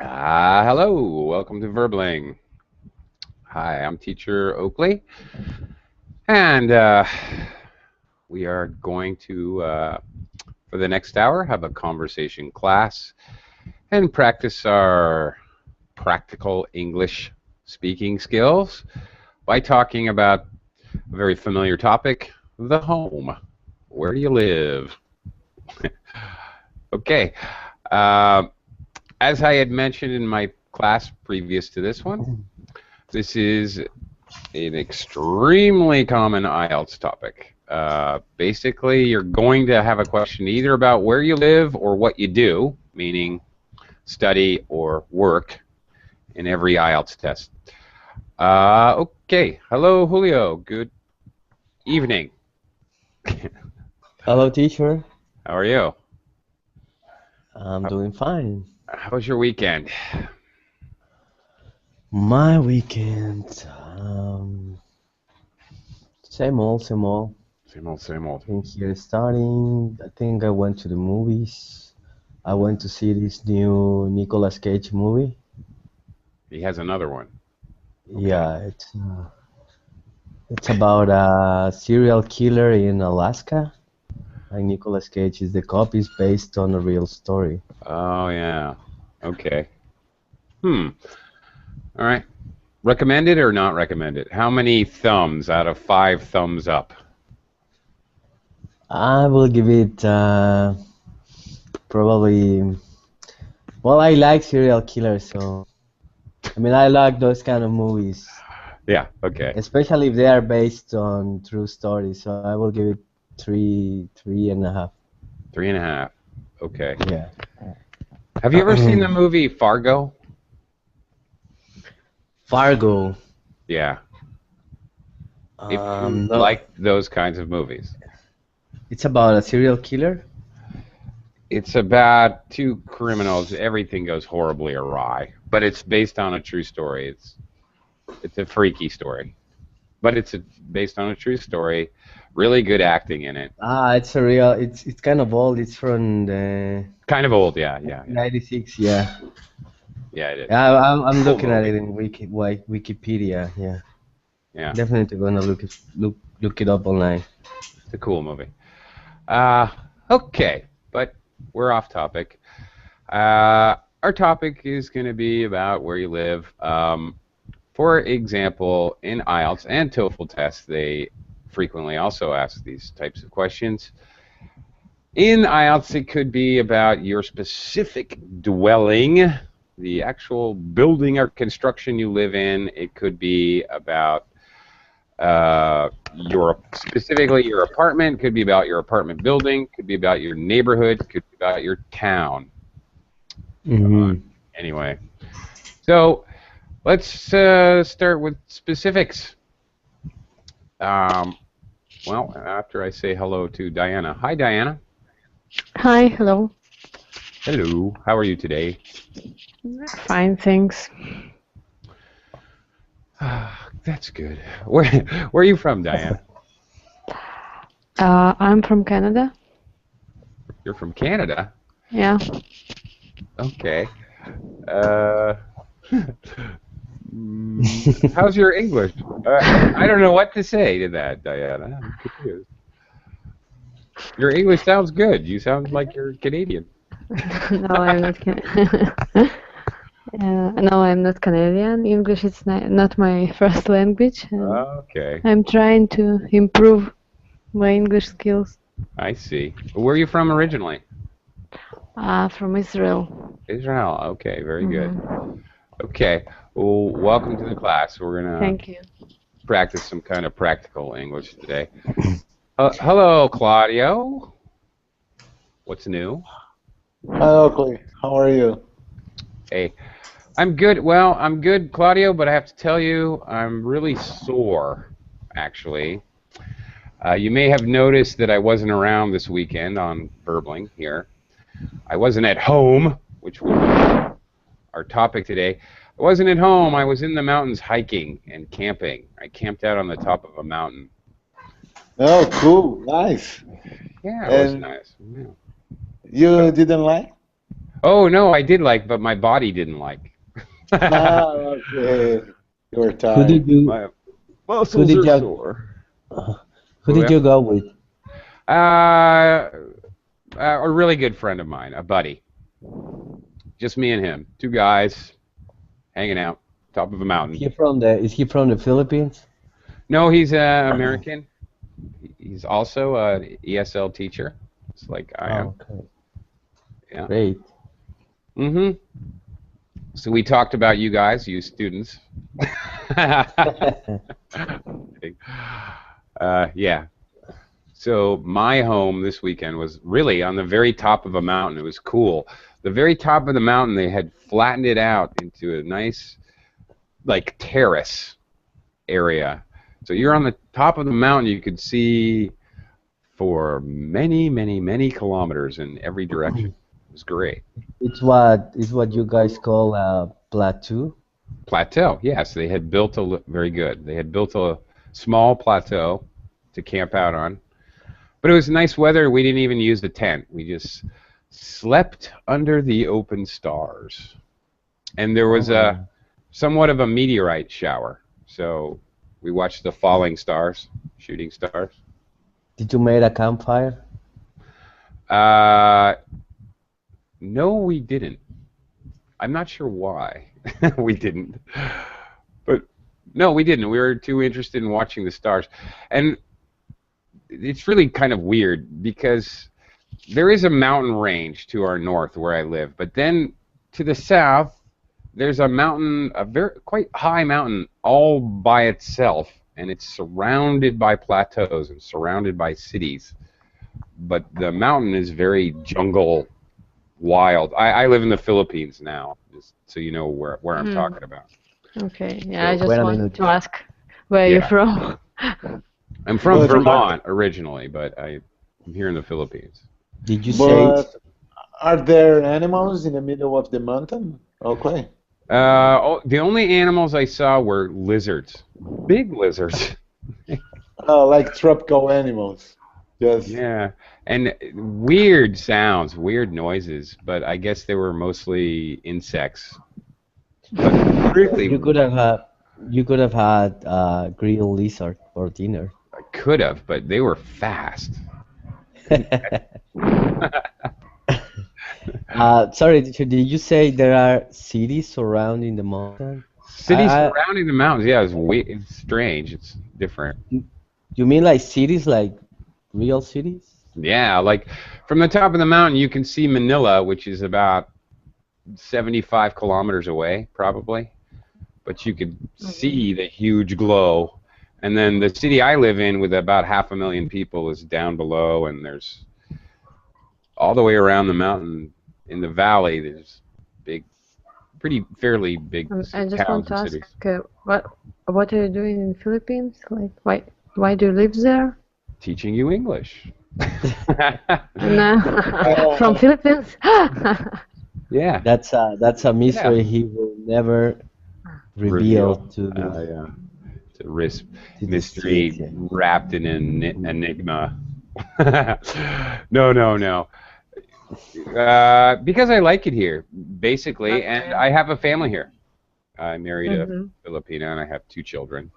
Hello, welcome to Verbling. Hi, I'm teacher Oakley, and we are going to, for the next hour, have a conversation class and practice our practical English speaking skills by talking about a very familiar topic, the home. Where do you live? Okay, uh, as I had mentioned in my class previous to this one, this is an extremely common IELTS topic. Basically, you're going to have a question either about where you live or what you do, meaning study or work, in every IELTS test. Okay. Hello, Julio. Good evening. Hello, teacher. How are you? I'm doing fine. How was your weekend? My weekend, same old, same old. Same old, same old. Thing here starting. I think I went to the movies. I went to see this new Nicolas Cage movie. He has another one. Okay. Yeah, it's about a serial killer in Alaska. And Nicolas Cage is the cop. It's based on a real story. Oh, yeah. Okay. Hmm. All right. Recommended or not recommended? How many thumbs out of 5 thumbs up? I will give it probably. Well, I like serial killers, so I mean, I like those kind of movies, Yeah, okay. especially if they are based on true stories. So I will give it three and a half. 3.5. Okay. Yeah. Have you ever seen the movie Fargo? Fargo. Yeah. If you No, like those kinds of movies. it's about a serial killer. It's about two criminals. Everything goes horribly awry, but it's based on a true story. It's a freaky story, but based on a true story. Really good acting in it. It's a real. It's kind of old. It's from the Kind of old, yeah, yeah, yeah. 96. Yeah. Yeah, it is. Yeah, I'm Cool looking at movie. it in Wikipedia. Yeah. Yeah, Definitely gonna look it up online. it's a cool movie. Uh, okay, but we're off topic. Our topic is going to be about where you live. For example, in IELTS and TOEFL tests, they frequently also ask these types of questions. In IELTS, it could be about your specific dwelling, the actual building or construction you live in. It could be about specifically your apartment, could be about your apartment building, could be about your neighborhood, could be about your town. Mm-hmm. Anyway, so let's start with specifics. Um, well, after I say hello to Diana. Hi, Diana. Hi, hello. Hello. How are you today? Fine, thanks. That's good. Where are you from, Diana? I'm from Canada. You're from Canada? Yeah. Okay. Uh, how's your English? I don't know what to say to that, Diana. I'm confused. Your English sounds good. You sound like you're Canadian. No, I'm not no, I'm not Canadian. English is not my first language. Okay, I'm trying to improve my English skills. I see. Where are you from originally? From Israel. Israel. Okay, very good. Mhm. Okay, well, welcome to the class. We're going to Thank you. practice some kind of practical English today. Hello, Claudio. What's new? Hi, Oakley. How are you? Hey, I'm good. Well, I'm good, Claudio, but I have to tell you, I'm really sore, actually. You may have noticed that I wasn't around this weekend on Burbling here. I wasn't at home, which was our topic today. I wasn't at home. I was in the mountains hiking and camping. I camped out on the top of a mountain. Oh, cool. Nice. Yeah, it was And nice. Yeah. you didn't like? Oh no, I did like, but my body didn't like. Okay. You were Who did tired. you My who muscles did are you sore. who did you go with? Uh, a really good friend of mine, a buddy. Just me and him. Two guys hanging out, top of a mountain. Is he from the Philippines? No, he's American. He's also an ESL teacher. It's like I am. Oh, okay. Yeah. Great. Mm-hmm. So we talked about you guys, you students. Yeah. So my home this weekend was really on the very top of a mountain. It was cool. The very top of the mountain, they had flattened it out into a nice, like, terrace area. So you're on the top of the mountain. You could see for many, many, many kilometers in every direction. It was great. It's what you guys call a plateau. Plateau, yes. They had built very good. They had built a small plateau to camp out on. But it was nice weather. We didn't even use the tent. We just slept under the open stars. And there was Oh. somewhat of a meteorite shower. So we watched the falling stars, shooting stars. Did you make a campfire? Uh, no, we didn't. I'm not sure why we didn't. But no, we didn't. We were too interested in watching the stars. And it's really kind of weird because there is a mountain range to our north where I live, but then to the south there's a mountain, a very quite high mountain all by itself, and it's surrounded by plateaus and surrounded by cities. But the mountain is very jungle, wild. I live in the Philippines now, just so you know where I'm talking about. Okay, yeah, I So- just Wait a wanted minute. to ask where Yeah. you're from. I'm from But- Vermont originally, but I'm here in the Philippines. Did you say But are there animals in the middle of the mountain? Okay. The only animals I saw were lizards, big lizards. Like tropical animals. Yes. Yeah, and weird sounds, weird noises, but I guess they were mostly insects. But really, you could have had grilled lizard for dinner? I could have, but they were fast. Sorry, did you say there are cities surrounding the mountain? Cities I- surrounding the mountains, yeah, it's strange. It's different. You mean like cities, like real cities? Yeah, like from the top of the mountain, you can see Manila, which is about 75 kilometers away, probably. But you could see the huge glow. And then the city I live in, with about 500,000 people, is down below, and there's all the way around the mountain in the valley. There's big, fairly big I just towns want to and ask, cities. what are you doing in Philippines? Like, why do you live there? Teaching you English. No, from Philippines? Yeah. That's a mystery he will never reveal to Yeah. It's a risk, to the mystery state, yeah. wrapped in an enigma. No. Because I like it here, basically, and Okay. I have a family here. I married a Mhm. Filipina, and I have 2 children.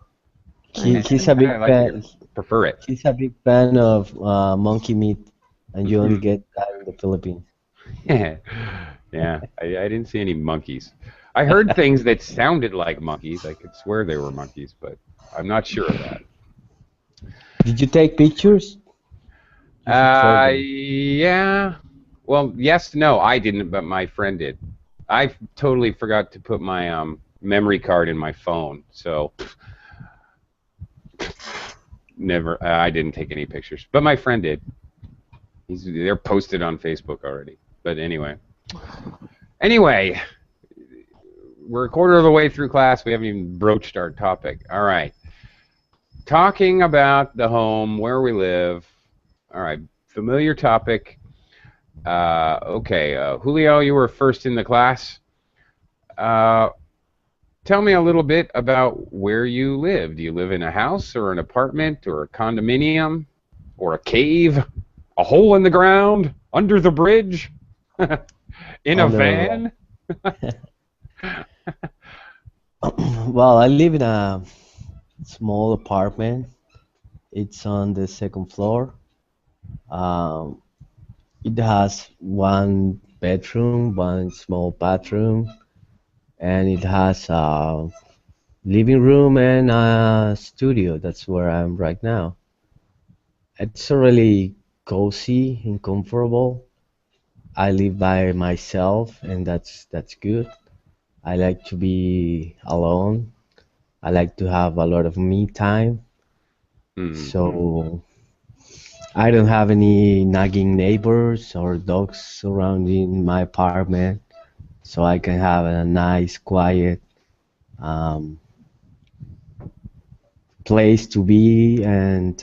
He's a big I like fan. it. Prefer it. He's a big fan of monkey meat, and you only Mhm. get that in the Philippines. Yeah, I didn't see any monkeys. I heard things that sounded like monkeys. I could swear they were monkeys, but I'm not sure of that. Did you take pictures? You should show them. Yeah. Well, yes, no, I didn't, but my friend did. I totally forgot to put my memory card in my phone, so never. I didn't take any pictures, but my friend did. They're posted on Facebook already. But anyway, we're a quarter of the way through class. We haven't even broached our topic. All right. Talking about the home, where we live. All right. Familiar topic. Okay. Julio, you were first in the class. Tell me a little bit about where you live. Do you live in a house or an apartment or a condominium or a cave? A hole in the ground? Under the bridge? In a on the van? well, I live in a small apartment. It's on the second floor. Um, it has one bedroom, one small bathroom, and it has a living room and a studio. That's where I'm right now. It's really cozy and comfortable. I live by myself, and that's good. I like to be alone. I like to have a lot of me time. Hmm. So I don't have any nagging neighbors or dogs surrounding my apartment, so I can have a nice, quiet um, place to be, and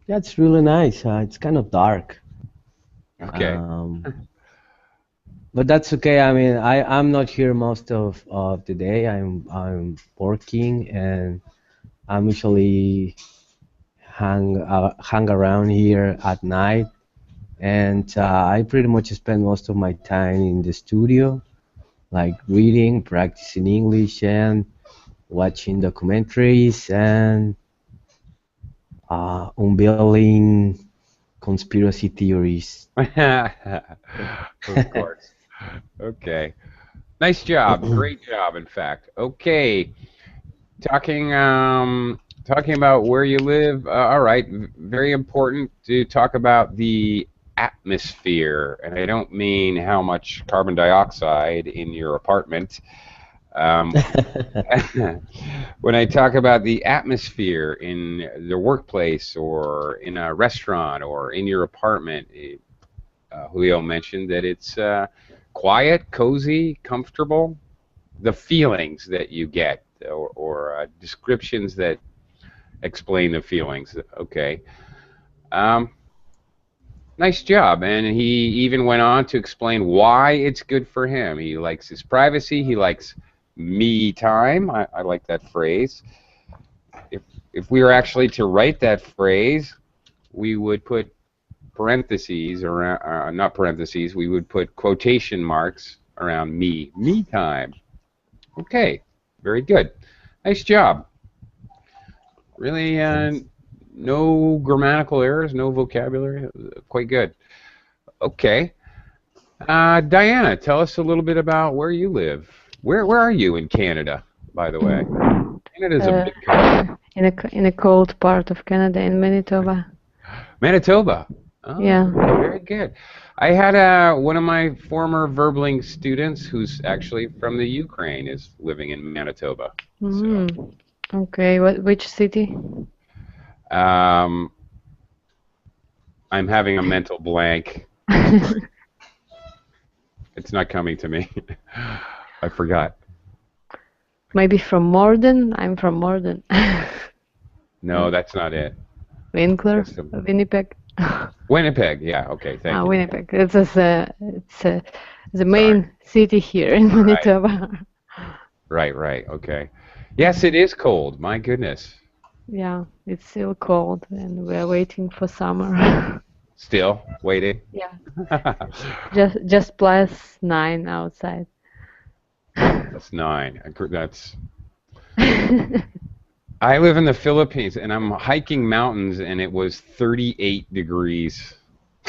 that's really nice. It's kind of dark, Okay. um, but that's okay. I mean, I'm not here most of the day. I'm working, and I'm usually hang around here at night, and I pretty much spend most of my time in the studio, like reading, practicing English, and watching documentaries and unveiling conspiracy theories. Of course. Okay. Nice job. Great job, in fact. Okay. Talking about where you live. All right. Very important to talk about the atmosphere, and I don't mean how much carbon dioxide in your apartment. Um, when I talk about the atmosphere in the workplace or in a restaurant or in your apartment, Julio mentioned that it's quiet, cozy, comfortable. The feelings that you get, or descriptions that explain the feelings. Okay. Um, nice job. And he even went on to explain why it's good for him. He likes his privacy. He likes me time. I like that phrase. If if we were actually to write that phrase, we would put parentheses around, not parentheses. We would put quotation marks around me time. Okay, very good. Nice job. Really, Thanks. no grammatical errors, no vocabulary. Quite good. Okay. Diana, tell us a little bit about where you live. Where are you in Canada, by the way? Canada's a Uh, big country. in a cold part of Canada, in Manitoba. Manitoba. Oh, Yeah. very good. I had one of my former Verbling students who's actually from the Ukraine is living in Manitoba. So, Mm. Okay. Which city? um, I'm having a mental blank. It's not coming to me. I forgot. Maybe from Morden. I'm from Morden. No, that's not it. Winkler, That's the Winnipeg. Winnipeg. Yeah. Okay. Thank you. Winnipeg. It's the Sorry. main city here in Right. Manitoba. Right. Right. Okay. Yes, it is cold. My goodness. Yeah, it's still cold, and we're waiting for summer. Still waiting. Yeah, just +9 outside. That's 9. That's. I live in the Philippines, and I'm hiking mountains, and it was 38 degrees.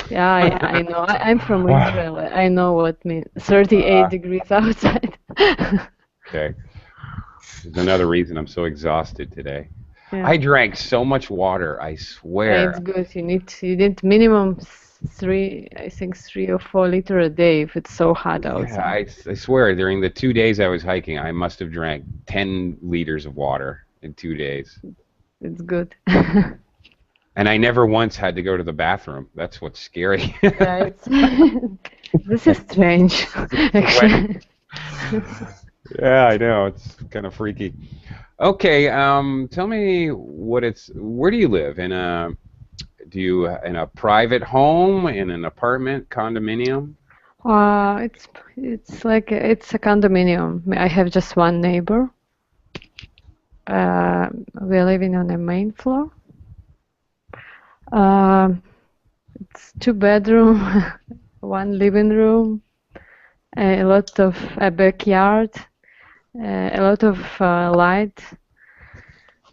Yeah, I know. I'm from Israel. I know what means 38 degrees outside. Okay. There's another reason I'm so exhausted today. Yeah, I drank so much water. I it's swear. good. You need minimum three, I think 3 or 4 liter a day if it's so hot Yeah, outside. I swear during the 2 days I was hiking, I must have drank 10 liters of water in 2 days. It's good. And I never once had to go to the bathroom. That's what's scary. Yeah, it's this is strange, actually. Yeah, I know. It's kind of freaky. Okay, tell me where do you live? In a private home, in an apartment, condominium? It's a condominium. I have just one neighbor. We're living on the main floor. Um, it's 2 bedroom. one living room, a lot of a backyard, a lot of light,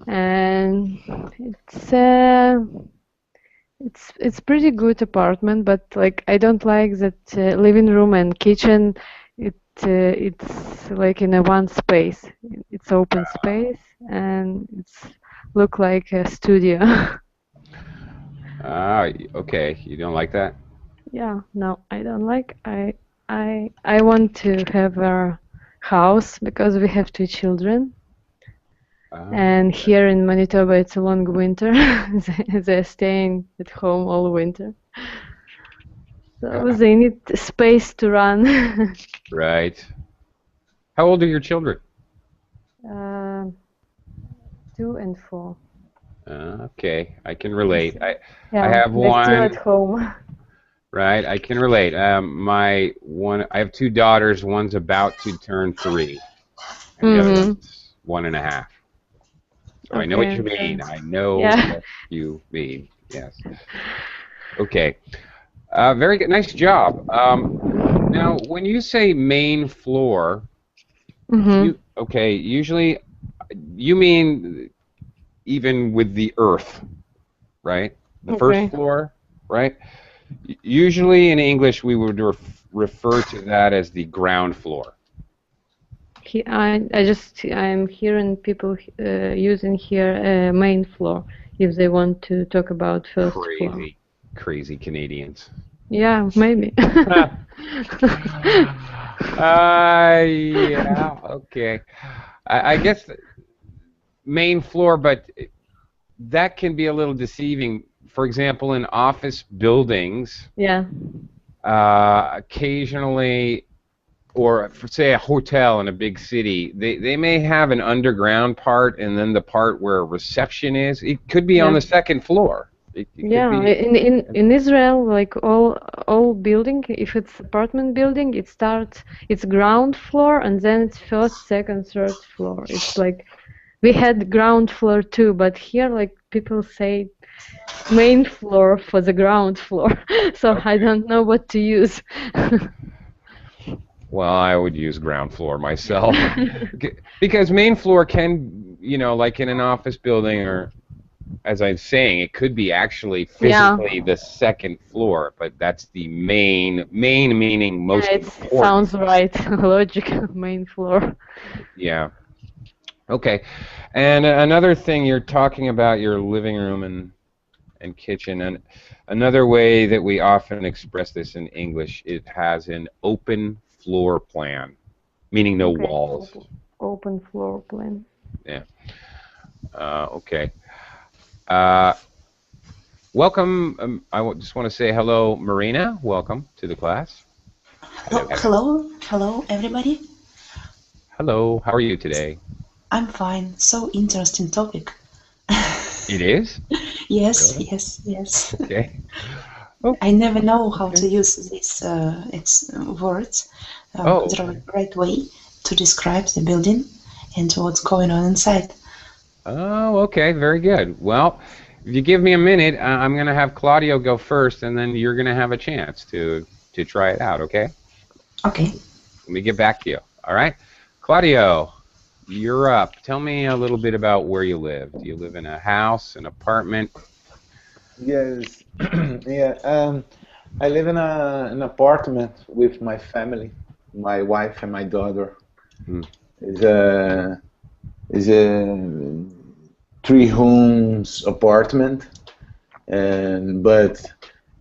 and it's uh, it's pretty good apartment, but like I don't like that living room and kitchen. It's like in a one space. It's open space and it's look like a studio. Ah, okay. You don't like that? Yeah, no, I don't like. I want to have a house because we have two children. Ah, And here in Manitoba, it's a long winter. They're staying at home all winter. So they need space to run. right. How old are your children? Uh, 2 and 4. Okay, I can relate. I Yeah, have they're still one. at home. Right, I can relate. I have two daughters. One's about to turn 3, and the other one's 1.5. So I know what Okay, you okay. mean. I know Yeah. what you mean. Yes. Okay. Very good. Nice job. Now, when you say main floor, usually you mean even with the earth, right? The first Okay. floor, right? Usually in English we would refer to that as the ground floor. I'm hearing people using here main floor if they want to talk about first floor. Crazy Canadians. Yeah, maybe. Yeah, okay. I guess main floor, but that can be a little deceiving. For example, in office buildings, Yeah. occasionally, or for, say, a hotel in a big city, they may have an underground part and then the part where reception is. It could be on Yeah. the second floor. It could Yeah, be. in Israel, like all building, if it's apartment building, it's ground floor and then it's first, second, third floor. It's like we had ground floor too, but here like people say main floor for the ground floor. So I don't know what to use. Well, I would use ground floor myself. Because main floor can, like in an office building, or as I'm saying, it could be actually Yeah. physically the second floor, but that's the main meaning most Yeah, it important. sounds right. Logical main floor. Yeah. Okay. And another thing, you're talking about your living room and kitchen, and another way that we often express this in English, it has an open floor plan, meaning no Okay. walls. Open floor plan. Yeah. Okay. Welcome. Just want to say hello, Marina. Welcome to the class. Hello, everybody. Hello. How are you today? I'm fine. So interesting topic. It is? Yes, Really? yes. Okay. I never know how to use these words the right way to describe the building and what's going on inside. Oh, okay. Very good. Well, if you give me a minute, I'm going to have Claudio go first, and then you're going to have a chance to try it out, okay? Okay. Let me get back to you. All right? Claudio, you're up. Tell me a little bit about where you live. Do you live in a house, an apartment? Yes. Yeah. I live in an apartment with my family, my wife and my daughter. It's a 3 rooms apartment, but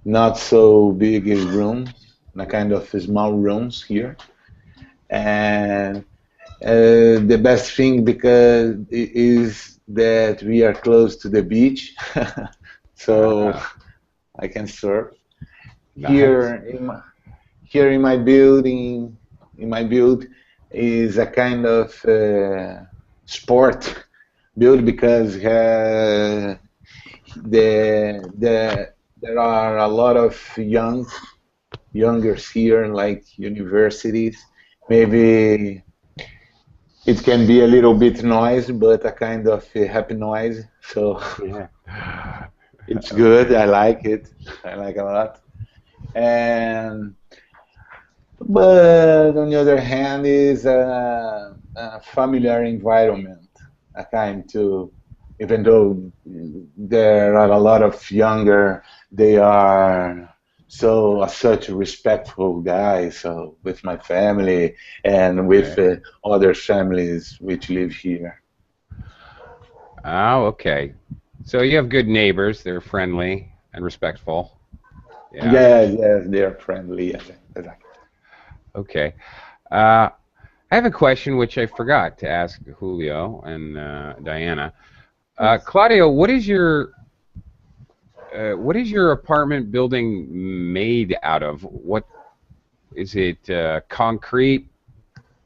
not so big rooms, a kind of small rooms here. And the best thing because it is that we are close to the beach, so I can surf. Nice. Here in my build is a kind of sport build because there are a lot of youngers here, like universities. Maybe it can be a little bit noise, but a kind of happy noise. So Yeah. it's good. I like it. I like it a lot. and but on the other hand, is a familiar environment, a kind to, even though there are a lot of younger, they are such respectful guys. So with my family and with other families which live here. Oh, okay. So you have good neighbors. They're friendly and respectful. Yeah. Yes, they are friendly. Yes, exactly. Okay. I have a question which I forgot to ask Julio and Diana. Claudio, what is your apartment building made out of? What is it? Concrete,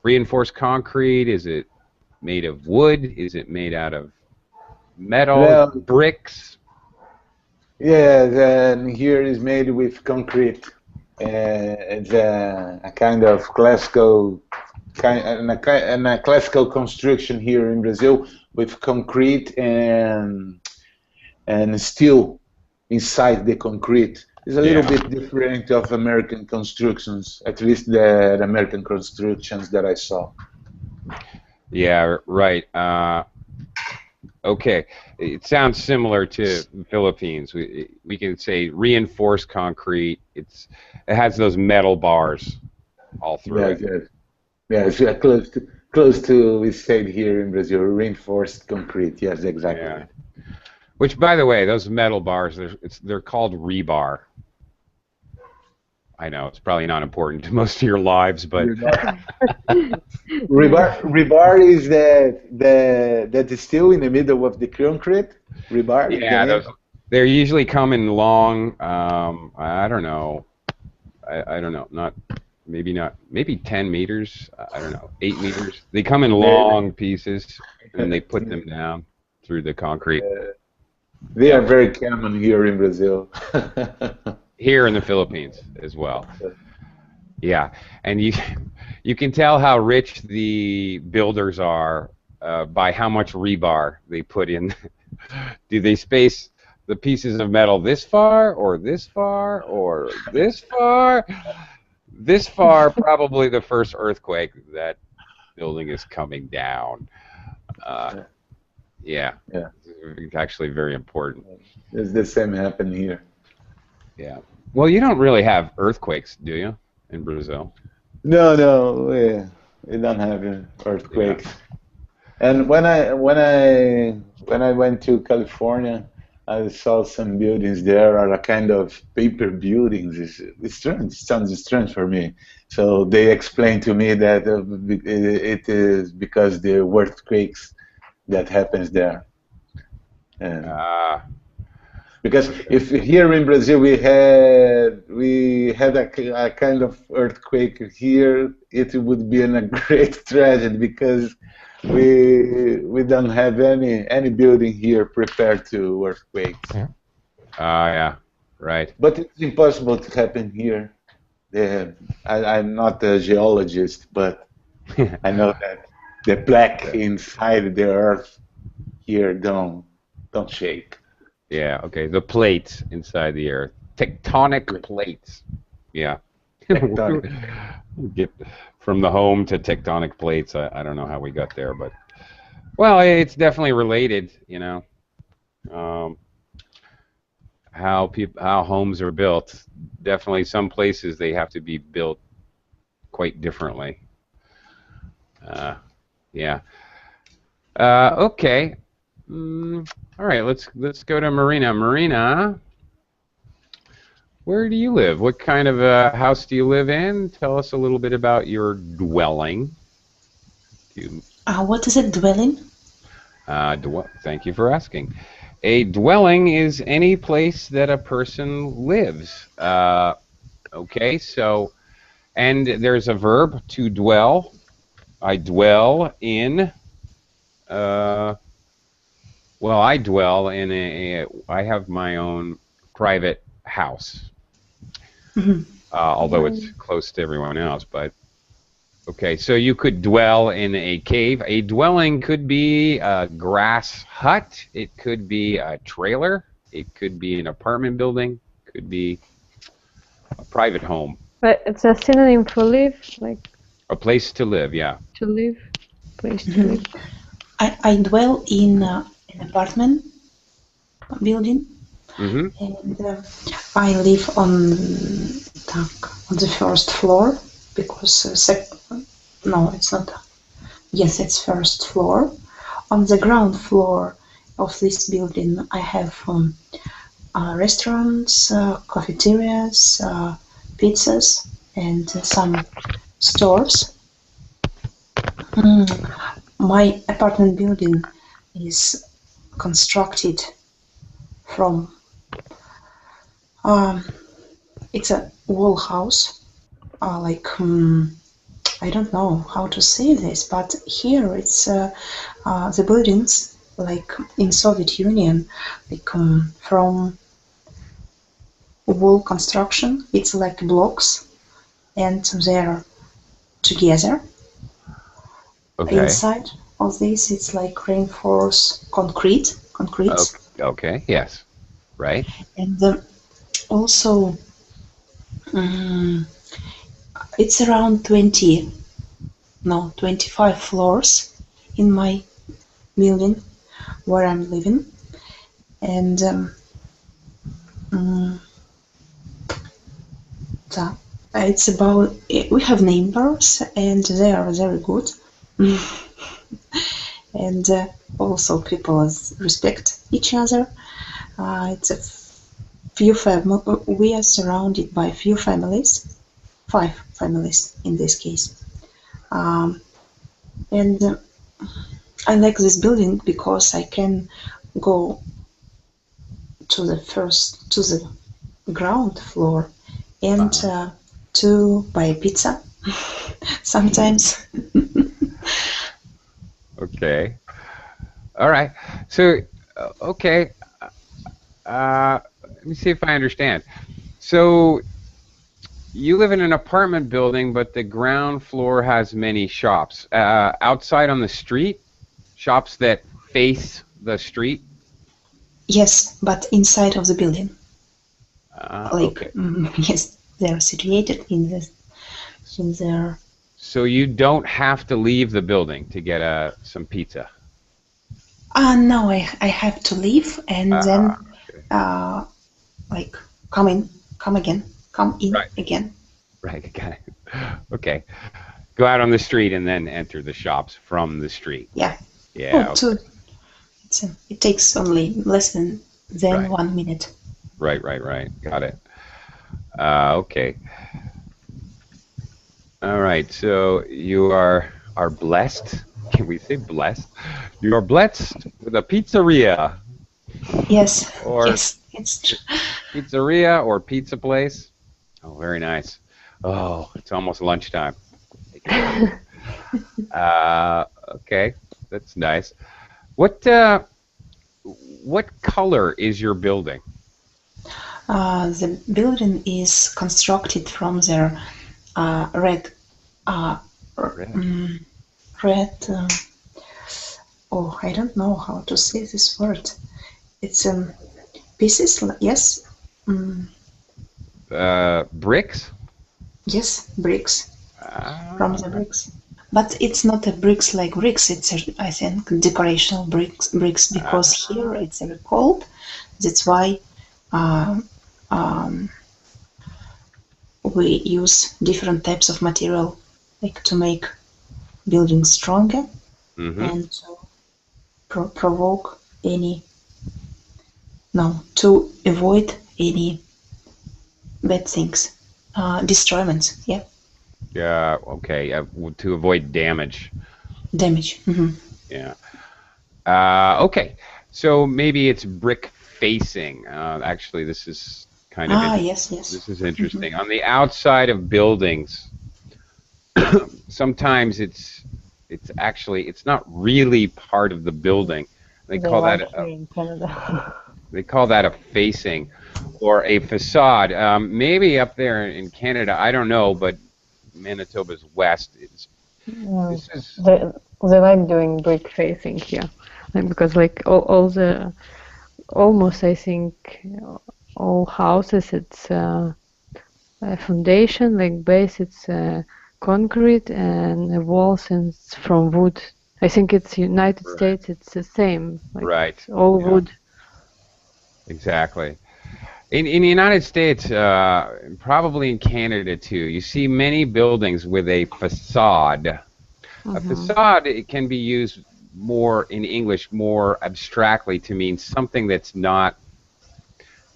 reinforced concrete? Is it made of wood? Is it made out of metal, Well, bricks? yes, and here is made with concrete. It's a kind of classical and a classical construction here in Brazil with concrete and steel inside the concrete. It's a little bit different of American constructions, at least the American constructions that I saw. Yeah, right. Okay, it sounds similar to the Philippines. We can say reinforced concrete. It has those metal bars all through it. Yes, yeah, close to we said here in Brazil, reinforced concrete. Yes, exactly. Yeah. Which, by the way, those metal bars, they're called rebar. I know it's probably not important to most of your lives, but rebar is that is still in the middle of the concrete. Rebar. Yeah, they're usually come in long. I don't know. I don't know. Maybe 10 meters. I don't know. 8 meters. They come in long pieces, and they put them down through the concrete. They are very common here in Brazil. Here in the Philippines as well. Yeah, and you can tell how rich the builders are by how much rebar they put in. Do they space the pieces of metal this far, or this far, or this far? This far, probably the first earthquake, that building is coming down. Yeah, it's actually very important. It's the same happen here. Yeah. Well, you don't really have earthquakes, do you, in Brazil? No, we don't have earthquakes. Yeah. And when I went to California, I saw some buildings there are a kind of paper buildings. It's strange. It sounds strange for me. So they explained to me that it is because the earthquakes that happens there. Because if here in Brazil we had a kind of earthquake here, it would be a great tragedy because we don't have any building here prepared to earthquakes. Yeah, right. But it's impossible to happen here. I'm not a geologist, but I know that the plaque inside the earth here don't shake. Yeah, okay. The plates inside the earth. Tectonic plates. Yeah. Get from the home to tectonic plates. I don't know how we got there, but well, it's definitely related, you know. How homes are built. Definitely some places they have to be built quite differently. Yeah. Okay. All right, let's go to Marina. Marina, where do you live? What kind of a house do you live in? Tell us a little bit about your dwelling. What is a dwelling? Thank you for asking. A dwelling is any place that a person lives. Okay, so, and there's a verb, to dwell. I dwell in. Well, I dwell in I have my own private house, although it's close to everyone else. But okay, so you could dwell in a cave. A dwelling could be a grass hut. It could be a trailer. It could be an apartment building. Could be A private home. But it's a synonym for live, like A place to live, yeah. to live, place to live. I dwell in an apartment building, Mm-hmm. and I live on the first floor because no, it's not. Yes, it's first floor. On the ground floor of this building, I have restaurants, cafeterias, pizzas, and some stores. My apartment building is constructed from it's a wall house, I don't know how to say this, but here it's the buildings like in Soviet Union, like from wall construction. It's like blocks, and they're together. Okay. Inside of this, it's like reinforced concrete. Okay, yes. Right. And also, it's around 25 floors in my building where I'm living. And it's about, we have neighbors and they are very good. And also people respect each other. It's a few we are surrounded by few families, 5 families in this case. And I like this building because I can go to the ground floor and to buy pizza sometimes. Okay. All right. So, okay. Let me see if I understand. So, you live in an apartment building, but the ground floor has many shops. Outside on the street, shops that face the street? Yes, but inside of the building. Okay. Yes, they're situated in their. So you don't have to leave the building to get some pizza? No, I have to leave and then like come in again. Right. Again. Right, got it. Okay. Go out on the street and then enter the shops from the street. Yeah. Yeah. Okay. It takes only less than Right. 1 minute. Right. Got it. Okay. All right. So you are blessed. Can we say blessed? You are blessed with a pizzeria. Yes. Or yes, it's true. Pizzeria or pizza place. Oh, very nice. Oh, it's almost lunchtime. Okay, that's nice. What color is your building? The building is constructed from their red. Oh, I don't know how to say this word. It's pieces. Yes. Bricks? Yes, bricks. From the bricks. But it's not a bricks like bricks. It's I think decorational bricks because here it's very cold. That's why we use different types of material, like to make buildings stronger and to provoke any. No, to avoid any bad things, destroyments. Yeah. Yeah. Okay. To avoid damage. Damage. Mm-hmm. Yeah. Okay. So maybe it's brick facing. Actually, this is kind of yes. This is interesting. On the outside of buildings, sometimes it's not really part of the building. They call that in Canada. they call that a facing or a facade. Maybe up there in Canada, I don't know, but Manitoba's west is. This is They like doing brick facing here, like, because like all the almost I think all houses it's foundation, like base, it's concrete, and the walls it's from wood. I think it's United Right. States. It's the same, like Right. it's all Yeah. wood. Exactly. In the United States, probably in Canada too, you see many buildings with a facade. A Hmm. facade, it can be used more in English more abstractly to mean something that's not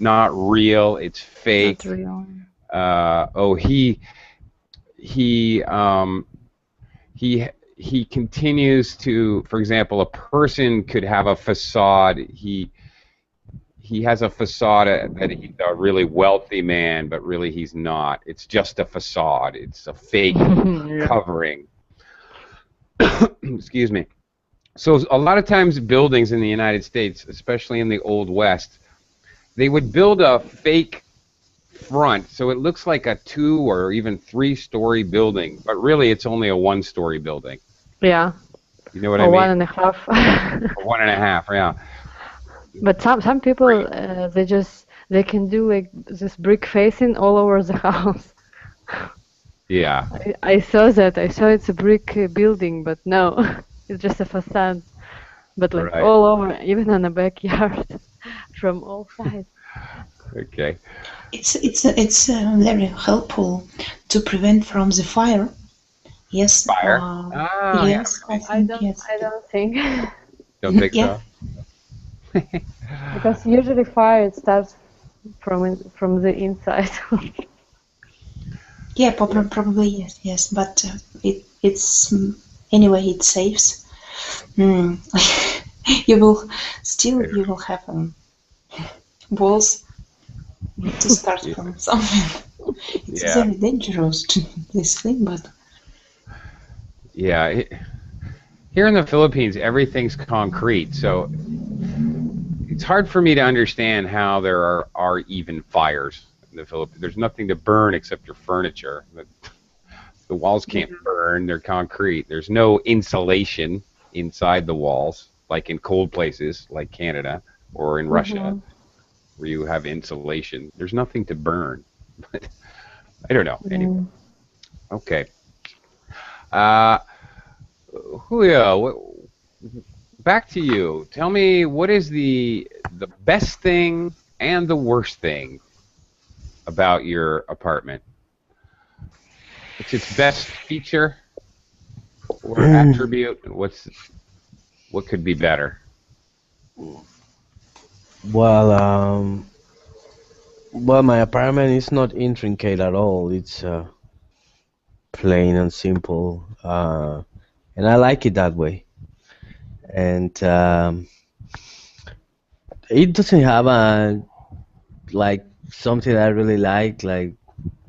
real. It's Not fake. real. Oh, he he he continues to, for example, a person could have a facade. He has a facade that he's a really wealthy man, but really he's not. It's just a facade. It's a fake Yeah. covering. Excuse me. So a lot of times buildings in the United States, especially in the Old West, they would build a fake front so it looks like a 2 or even 3 story building, but really it's only a 1 story building. Yeah. You know what I Or mean? 1.5. Or 1.5, yeah. But some people they can do like this brick facing all over the house. Yeah. I saw that. I saw it's a brick building, but no, it's just a facade. But like Right. all over, even in the backyard, from all sides. Okay. It's very helpful to prevent from the fire. Yes. Fire. Oh, yeah. Yes, I Really? think yes. I don't think Don't think Yeah. so? because usually fire it starts from the inside. Yeah, probably yes. But it's anyway it saves. Mm. You will have walls to start Yeah. from something. It's Yeah. very dangerous this thing, but Yeah. Here in the Philippines, everything's concrete, so it's hard for me to understand how there are even fires in the Philippines. There's nothing to burn except your furniture. The walls can't burn, they're concrete. There's no insulation inside the walls, like in cold places like Canada or in Russia, Mhm. where you have insulation. There's nothing to burn. But I don't know. Anyway, Mm. okay. Uh, Julio, back to you. Tell me, what is the best thing and the worst thing about your apartment? What's its best feature or attribute? And what could be better? Well, my apartment is not intricate at all. It's plain and simple, and I like it that way. And it doesn't have a like something I really like,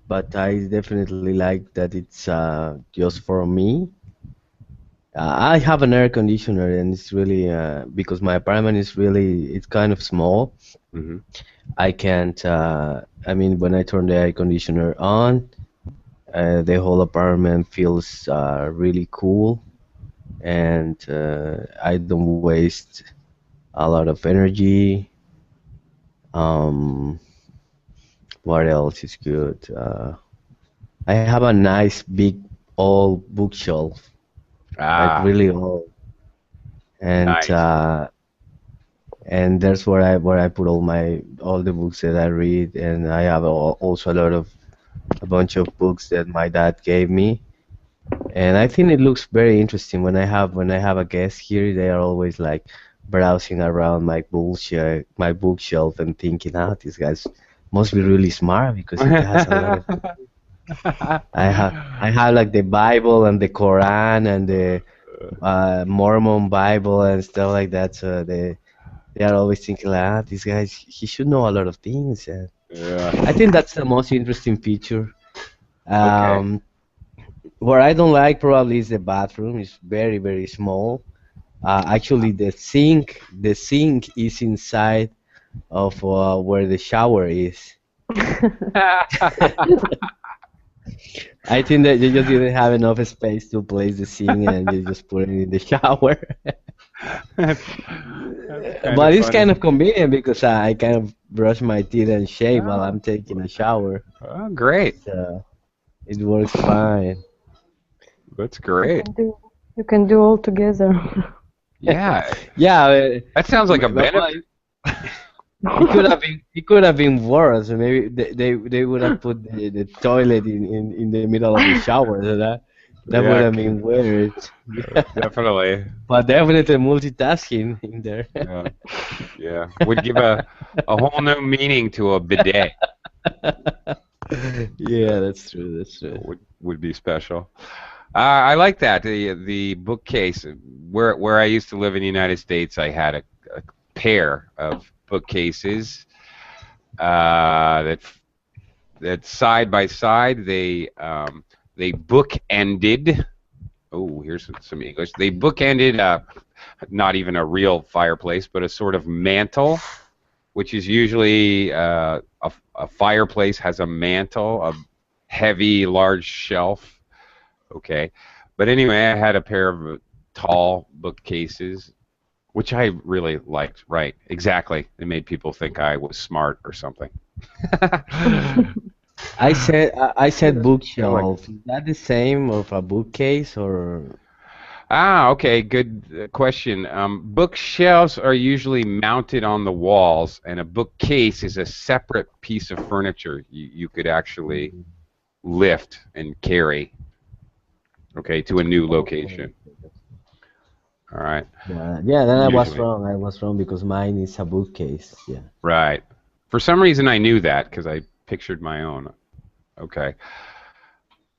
but I definitely like that it's just for me. I have an air conditioner, and it's really because my apartment is really it's kind of small. Hmm. I can't. I mean, when I turn the air conditioner on, the whole apartment feels really cool, and I don't waste a lot of energy. Um, what else is good? I have a nice big old bookshelf, like Ah, really old, and nice. that's where I put all the books that I read, and I have also a bunch of books that my dad gave me, and I think it looks very interesting when I have a guest here. They are always like browsing around my bookshelf and thinking, "Ah, this guys must be really smart because it has a lot of." I have like the Bible and the Quran and the Mormon Bible and stuff like that. So they are always thinking like, this guy he should know a lot of things. And Yeah. I think that's the most interesting feature. Okay. Um, what I don't like probably is the bathroom. It's very very small. Actually, the sink is inside of where the shower is. I think that you just didn't have enough space to place the sink and you just put it in the shower. That's kind But of it's funny. kind of convenient because I kind of brush my teeth and shave while Oh, I'm taking a shower. oh, great. So it works fine. That's You great. can do you can do all together. Yeah, Yeah, that sounds like a well, benefit. it could have been worse. Maybe they would have put the toilet in the middle of the shower. So that would Yeah, have been weird. definitely. But definitely multitasking in there. Yeah, yeah. Would give a whole new meaning to a bidet. Yeah, that's true. That's true. Would be special. I like that the bookcase. Where I used to live in the United States, I had a pair of bookcases that side by side they bookended. Oh, here's some English. They bookended not even a real fireplace, but a sort of mantle, which is usually a fireplace has a mantle, a heavy, large shelf. Okay, but anyway, I had a pair of tall bookcases, which I really liked. Right, exactly. It made people think I was smart or something. I said I like. bookshelf. Is that the same of a bookcase or? Ah, okay, good question. Bookshelves are usually mounted on the walls, and a bookcase is a separate piece of furniture you could actually lift and carry, okay, to a new Okay. location. All right, Yeah. Then I was usually. wrong. I was wrong because mine is a bookcase. Yeah. Right. For some reason, I knew that because I pictured my own. Okay.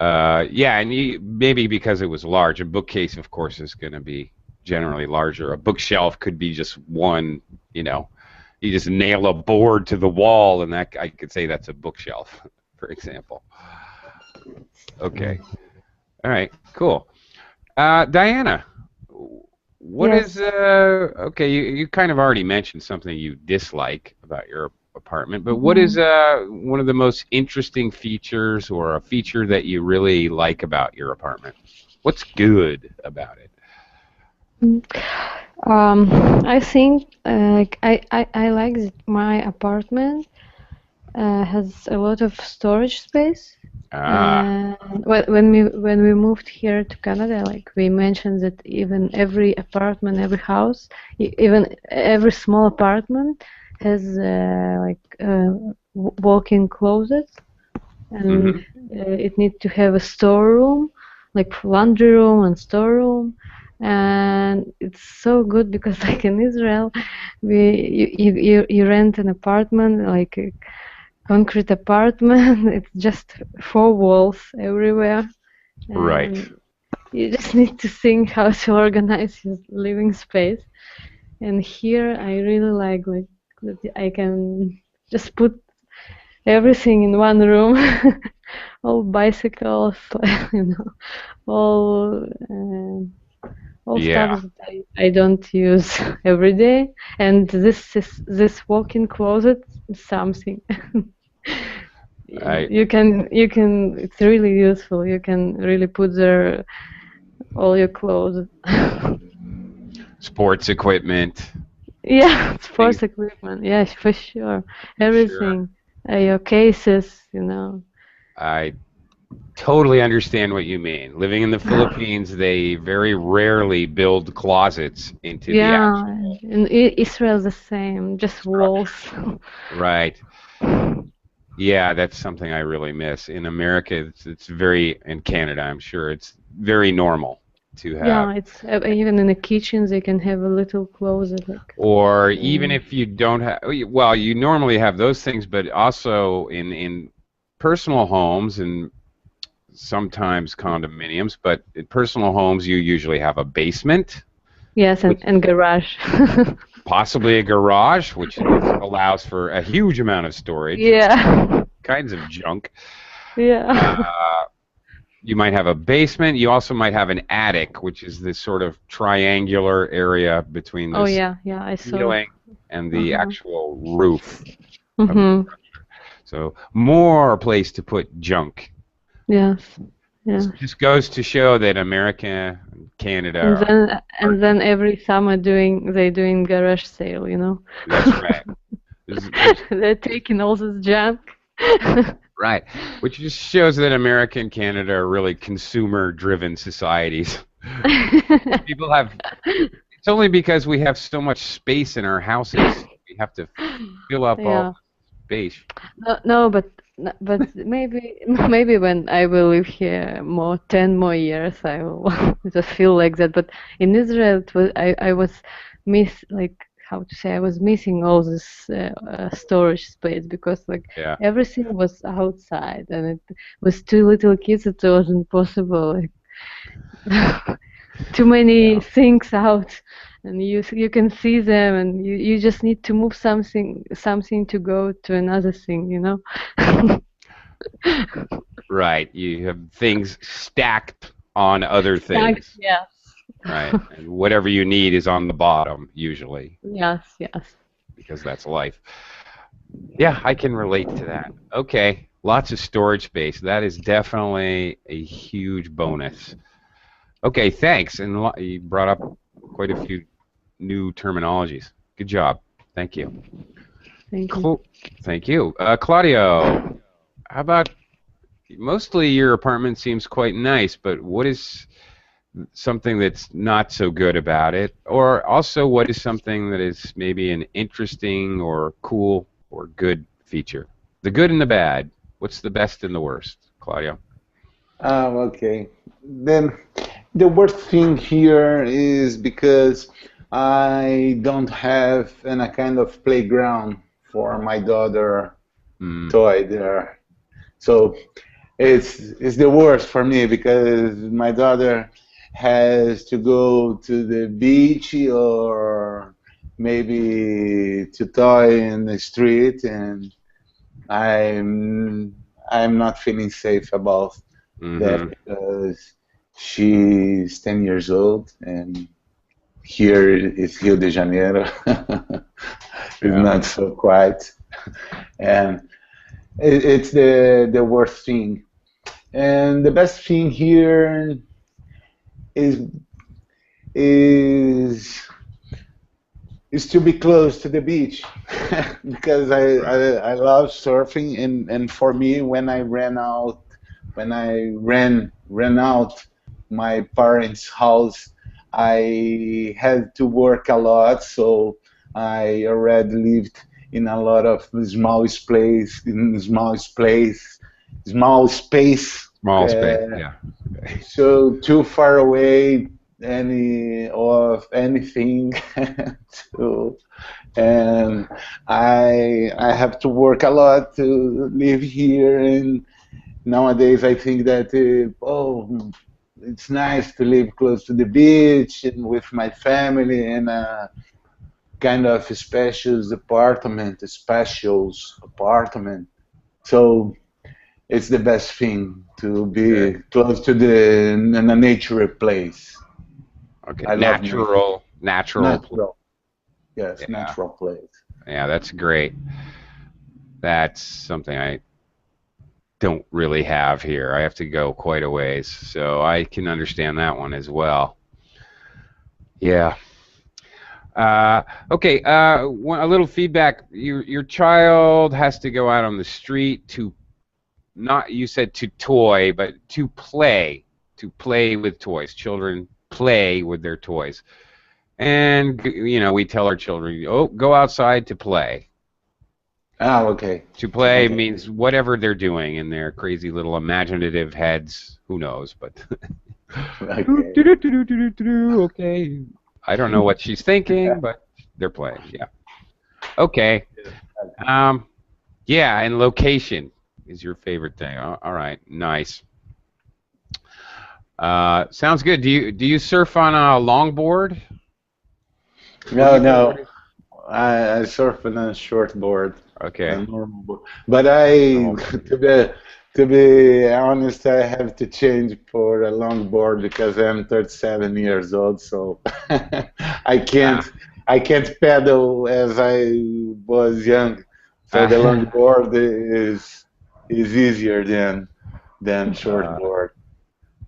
Yeah, and maybe because it was large. A bookcase, of course, is going to be generally larger. A bookshelf could be just one, you know, you just nail a board to the wall, and that I could say that's a bookshelf, for example. Okay. All right. Cool. Diana, what is Yes. okay, you kind of already mentioned something you dislike about your apartment, but what is Mhm. one of the most interesting features or a feature that you really like about your apartment? What's good about it? Mm. I think like I like that my apartment has a lot of storage space. Ah, And when we moved here to Canada, like we mentioned that even every apartment, every house, even every small apartment has walk-in closets, and mm-hmm. it needs to have a storeroom, like laundry room and storeroom. And it's so good because like in Israel, you rent an apartment like a concrete apartment. It's just four walls everywhere, Right. and you just need to think how to organize your living space. And here I really like that I can just put everything in one room, all bicycles, all all stuff Yeah. that I don't use every day. And this walk-in closet is something. I You can it's really useful. You can really put there all your clothes. sports equipment, Yeah, things. sports equipment. Yeah, for sure. Sure. Everything. Your cases. I totally understand what you mean. Living in the Philippines, they very rarely build closets into the Yeah, actual in Israel the same, just walls. structure. Right. Yeah, that's something I really miss. In America, it's very, in Canada, I'm sure, it's very normal to have. Yeah, it's even in the kitchens they can have a little closet like. Or even Mm. if you don't have, well, you normally have those things, but also in personal homes and sometimes condominiums, but in personal homes, you usually have a basement, Yes, and, which and garage. possibly a garage, which allows for a huge amount of storage of Yeah. kinds of junk. Yeah. Uh, you might have a basement. You also might have an attic, which is this sort of triangular area between Oh this yeah, I saw. ceiling and the Uh-huh. actual roof of the Mm-hmm. structure. So more place to put junk. Yes. This Yeah. just goes to show that America and Canada And are then every summer they doing garage sale. that's right. They're taking all this junk. Right, which just shows that America and Canada are really consumer-driven societies. People have. It's only because we have so much space in our houses. We have to fill up all Yeah. space. No, but maybe when I will live here 10 more years, I will just feel like that. But in Israel, I was how to say, I was missing all this storage space because like Yeah. everything was outside, and it was two little kids. It wasn't possible. Like, too many things out, and you can see them, and you just need to move something to go to another thing, you know. Right. You have things stacked on other things. Yes. Right. And whatever you need is on the bottom, usually, Yes, yes. because that's life. Yeah, I can relate to that. Okay. Lots of storage space. That is definitely a huge bonus. Okay, thanks. And you brought up quite a few new terminologies. Good job. Thank you. Thank you. Cool. Thank you. Claudio, how about mostly your apartment seems quite nice, but what is something that's not so good about it? Or also, what is something that is maybe an interesting or cool or good feature? The good and the bad. What's the best and the worst, Claudio? Okay. Then the worst thing here is because I don't have any kind of playground for my daughter toy there. So it's the worst for me because my daughter has to go to the beach or maybe to toy in the street, and I'm not feeling safe about that because she's 10 years old and here is Rio de Janeiro. It's not so quiet, and it's the worst thing. And the best thing here is is is to be close to the beach because I love surfing, and for me when I ran out my parents' house, I had to work a lot, so I already lived in a lot of small space, small space. Small space, yeah. So too far away anything to, and I have to work a lot to live here, and nowadays I think that it's nice to live close to the beach and with my family in a kind of spacious apartment. So it's the best thing to be close to in a nature place. Okay. I love Natural. Yes, Yeah. natural place. Yeah, that's great. That's something I don't really have here. I have to go quite a ways, so I can understand that one as well. Yeah. Okay. A little feedback. Your child has to go out on the street to you said to toy, but to play with toys. Children play with their toys, and we tell our children, oh, go outside to play. Ah, okay. To play means whatever they're doing in their crazy little imaginative heads. Who knows? But okay. I don't know what she's thinking, but they're playing. Yeah. Okay. Yeah, and location is your favorite thing. All right. Nice. Sounds good. Do you surf on a longboard? No. I surf on a short board. Okay. A normal board. But to be honest, I have to change for a long board because I'm 37 years old, so I can't pedal as I was young. So the long board is easier than short board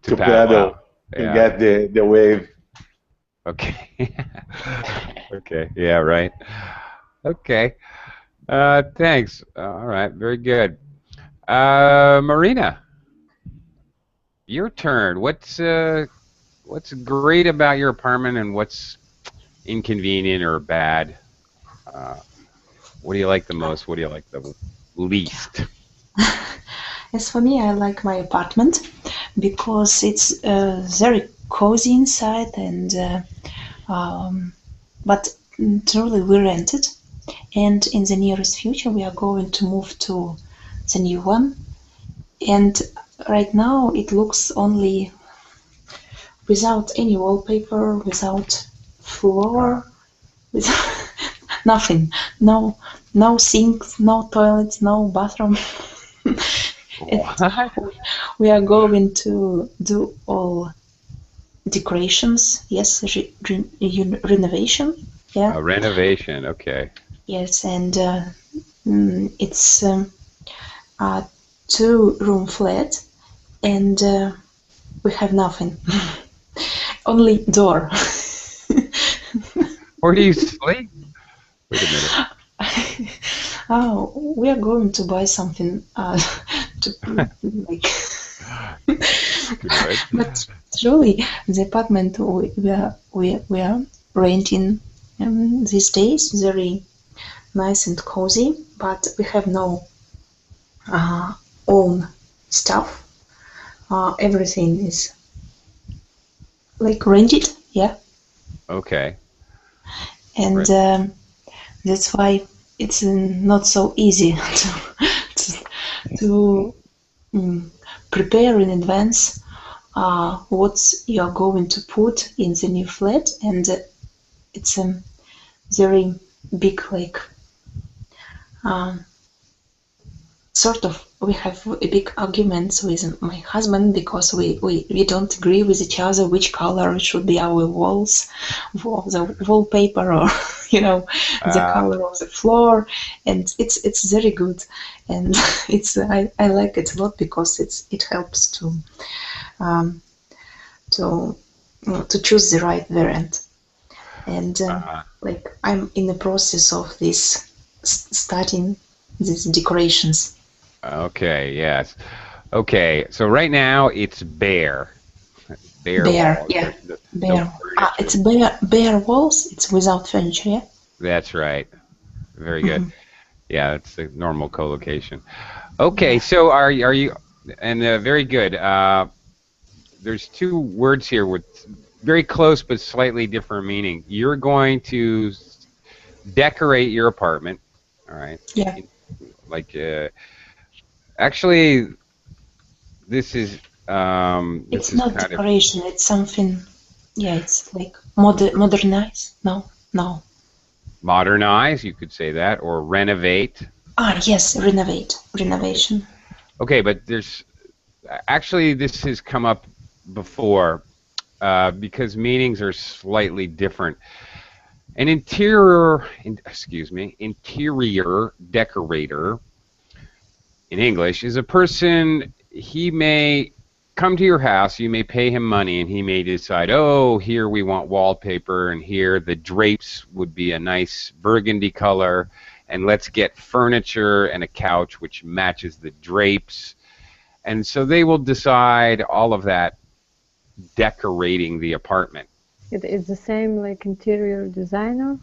to pedal and get the wave. Okay. Okay. Yeah. Right. Okay. Thanks. All right, very good. Marina, your turn. What's great about your apartment and what's inconvenient or bad? Uh, what do you like the most? What do you like the least? As for me, I like my apartment because it's very cozy inside, and but truly we rent it. And in the nearest future, we are going to move to the new one. And right now, it looks only without any wallpaper, without floor, without nothing. No, no sinks, no toilets, no bathroom. What? We are going to do all decorations. Yes, renovation. Yeah. A renovation. Okay. Yes, and it's a two-room flat, and we have nothing. Only door. Where do you sleep? Wait a minute. Oh, we are going to buy something to like. Good. But truly, the apartment we are renting these days very nice and cozy, but we have no own stuff. Everything is like rented, yeah, Okay. and Right. that's why it's not so easy to, to prepare in advance what you are going to put in the new flat, and it's a very big like um, sort of we have a big arguments with my husband because we don't agree with each other which color should be our walls, the wallpaper, or the Uh, color of the floor, and it's very good, and I like it a lot because it helps um, to to choose the right variant, and uh, like I'm in the process of this starting these decorations. okay. Yes. Okay. So right now it's bare. Bare Bare, walls. yeah, There's no bare. It's furniture. bare walls. It's without furniture. Yeah. That's right. Very good. Hmm. Yeah, that's the normal co-location. Okay, Yeah. so are you and very good. There's two words here with very close but slightly different meaning. You're going to decorate your apartment, all right? Yeah. In- Like actually, this It's is not kind of decoration. It's something. Yeah. It's like modernize. No. No. modernize. You could say that or renovate. Yes. Renovate. Okay, Renovation. okay, but there's actually this has come up before because meanings are slightly different. An interior decorator in English is a person. He may come to your house, you may pay him money, and he may decide, oh, here we want wallpaper, and here the drapes would be a nice burgundy color, and let's get furniture and a couch which matches the drapes. And so they will decide all of that decorating the apartment. It's the same like interior designer.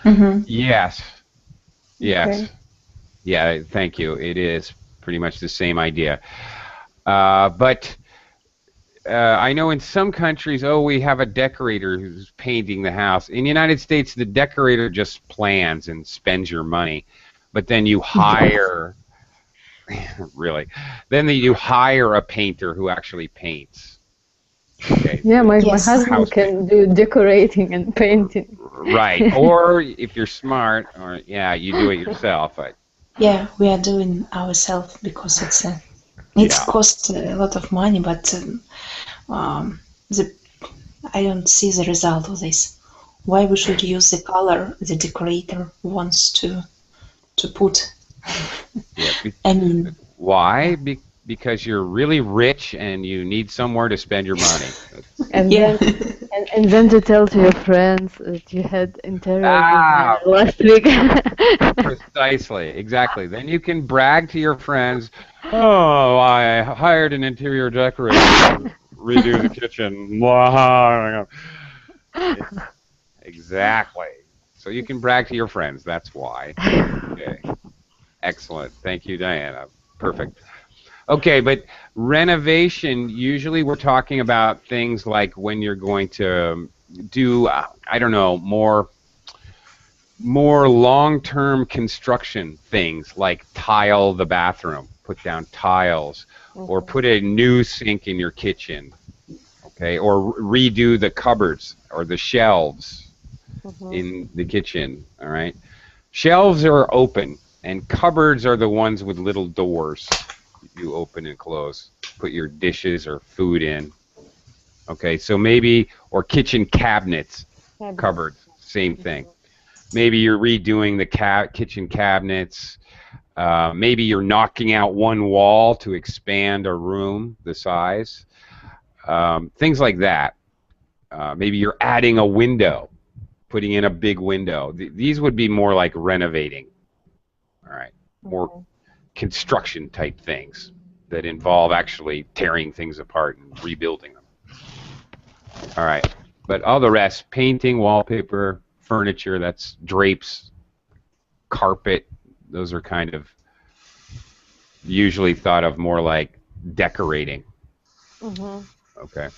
Mm-hmm. Yes, yes. Okay. Yeah, thank you. It is pretty much the same idea. But I know in some countries, oh, we have a decorator who's painting the house. In the United States, the decorator just plans and spends your money. But then you hire, really, you hire a painter who actually paints. Okay, Yeah, for my Yes. husband house paint. can do decorating and painting. Right. Or if you're smart, or yeah, you do it yourself. Yeah. We are doing ourselves because it's Yeah. cost a lot of money, but the I don't see the result of this. Why we should use the color the decorator wants to put? Yeah. I mean, Why? yeah. because you're really rich and you need somewhere to spend your money. And Yeah. and then to tell to your friends that you had interior Ah, designer last week. precisely, exactly. Then you can brag to your friends, "Oh, I hired an interior decorator to redo the kitchen." Exactly. So you can brag to your friends. That's why. Okay. Excellent. Thank you, Diana. Perfect. Okay, but renovation, usually we're talking about things like when you're going to do, I don't know, more long-term construction things like tile the bathroom, put down tiles, or put a new sink in your kitchen, okay, or redo the cupboards or the shelves in the kitchen, all right? Shelves are open, and cupboards are the ones with little doors you open and close. Put your dishes or food in. Okay, so maybe, or kitchen cabinets, cupboards, same thing. Maybe you're redoing the kitchen cabinets. Maybe you're knocking out one wall to expand a room, the size. Things like that. Maybe you're adding a window, putting in a big window. These would be more like renovating. All right, more construction type things that involve actually tearing things apart and rebuilding them. All right, but all the rest, painting, wallpaper, furniture, that's drapes, carpet, those are kind of usually thought of more like decorating. Okay.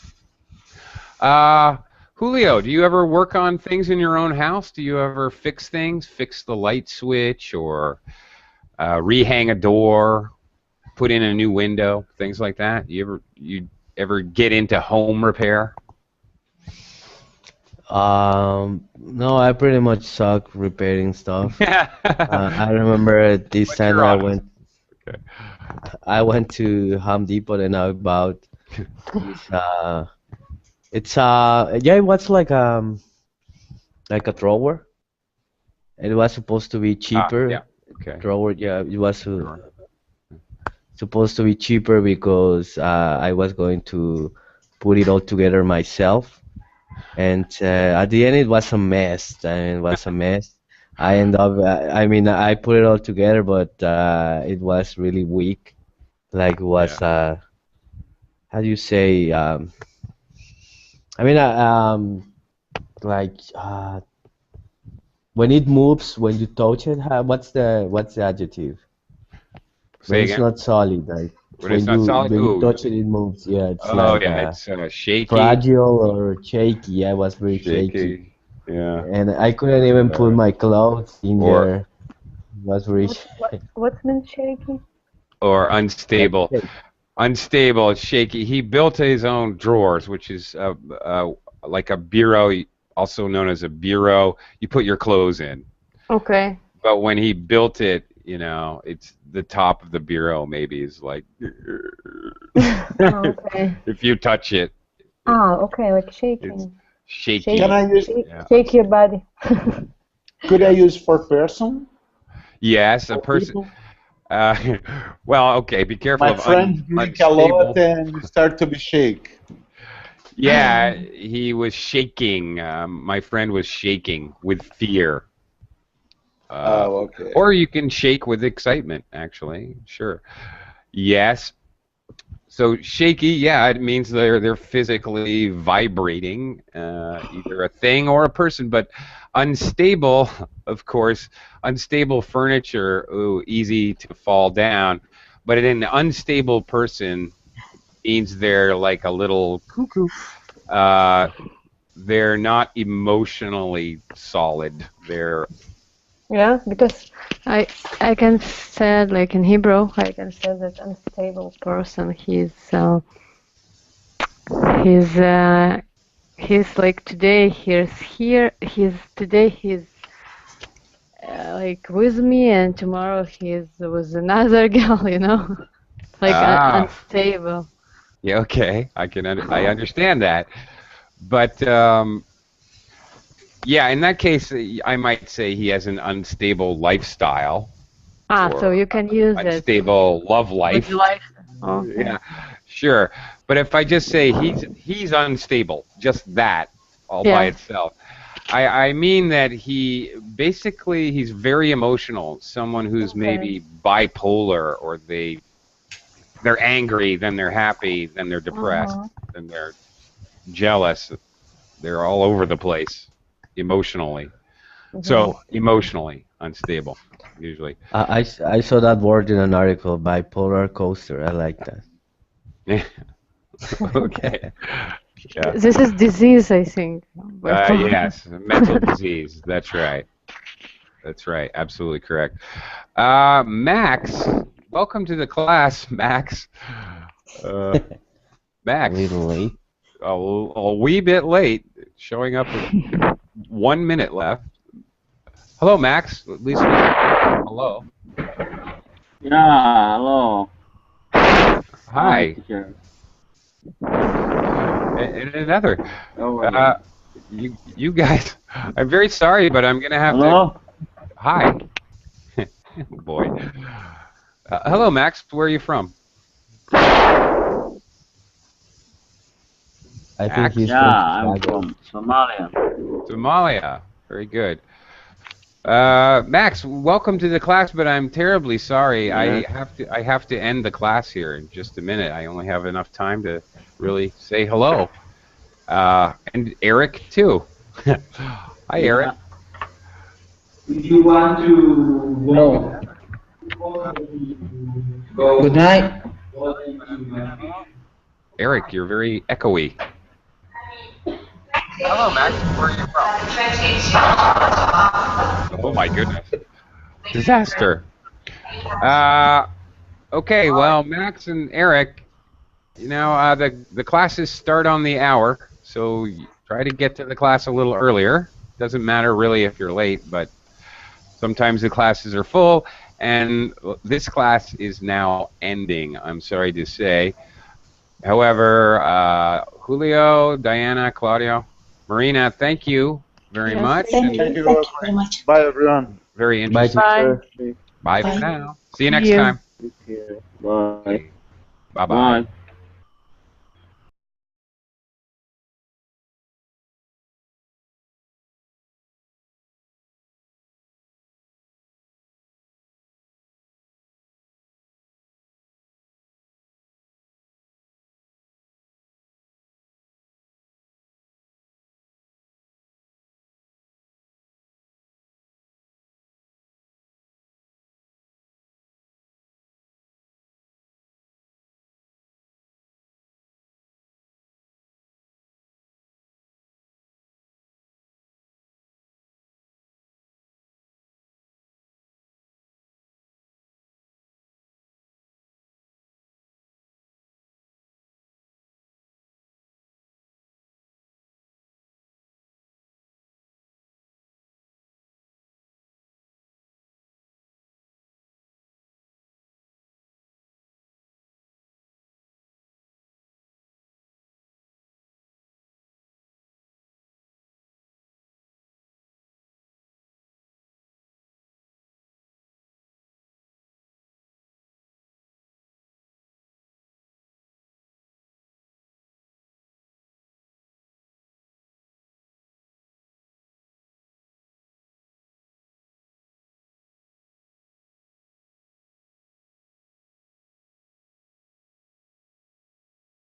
Julio, do you ever work on things in your own house? Do you ever fix things, fix the light switch, or rehang a door, put in a new window, things like that? You ever get into home repair? No, I pretty much suck repairing stuff. I remember this But time you're I honest. Okay. went to Home Depot and I bought this it's yeah, it was like a drawer. It was supposed to be cheaper. Yeah. Okay. Drawer, yeah, it was Sure. supposed to be cheaper because I was going to put it all together myself. And at the end, it was a mess. I mean, it was a mess. I end up, I mean, I put it all together, but it was really weak. Like, it was, how do you say? I mean, like, when it moves, when you touch it, what's the adjective? When Say it's again. not solid, like When it's not solid. when you Ooh. touch it, it moves. Yeah, it's Oh like yeah, it's shaky. fragile or shaky. Yeah, it was very shaky. Yeah. And I couldn't even put my clothes in Or there. It was very What means shaky? or unstable. shaky. Unstable, shaky. He built his own drawers, which is like a bureau, also known as a bureau. You put your clothes in. Okay. But when he built it, you know, it's the top of the bureau maybe is like Okay. if you touch it, Okay, like it's shaking. shaky. Can I use? Yeah. Shake your body. Could I use for person? Yes, a For person. people? Well, okay, be careful My of friend drink a unstable. lot and start to be shake. Yeah, he was shaking. My friend was shaking with fear. Okay. Or you can shake with excitement, actually. Sure. Yes. So shaky, yeah, it means they're physically vibrating, either a thing or a person. But unstable, of course, unstable furniture, ooh, easy to fall down. But an unstable person means they're like a little cuckoo. They're not emotionally solid. They're Yeah, because I can say like in Hebrew I can say that unstable person he's like today he's here he's like with me and tomorrow he's with another girl, you know, like unstable. yeah, okay. I understand that. But yeah, in that case, I might say he has an unstable lifestyle So or you can use it unstable love with life. life. Okay. Yeah, sure. But if I just say he's unstable, just that all by Yeah. itself, I mean that he's very emotional. Someone who's Okay. maybe bipolar, or they're angry, then they're happy, then they're depressed, Uh-huh. then they're jealous. They're all over the place emotionally. So emotionally unstable, usually. I saw that word in an article, bipolar coaster. I like that. Okay. Yeah. This is disease, I think. Yes, mental disease. That's right. That's right. Absolutely correct. Max, welcome to the class, Max. Uh, A Max, little late. a wee bit late, showing up with 1 minute left. Hello, Max. At least we hello. Yeah, hello. Hi. Teacher. And another. How are You guys. I'm very sorry, but I'm gonna have to. Hello? Hi. Oh, boy. Hello, Max. Where are you from? I think he's Yeah, from I'm Chicago. from Somalia. Somalia. Very good. Max, welcome to the class, but I'm terribly sorry. Yes. I have to end the class here in just a minute. I only have enough time to really say hello. And Eric too. Hi, Eric. If you want to go, good night. Eric, you're very echoey. Hello, Max. Where are you from? Oh my goodness. Disaster. Okay, well, Max and Eric, the classes start on the hour, so try to get to the class a little earlier. Doesn't matter really if you're late, but sometimes the classes are full, and this class is now ending, I'm sorry to say. However, Julio, Diana, Claudio, Marina, thank you very Yes. much. Thank And you. Thank you very much. Bye, everyone. very Bye, interesting. Bye. teacher. Bye for Bye. now. See you next you. time. Bye. Bye-bye. Bye.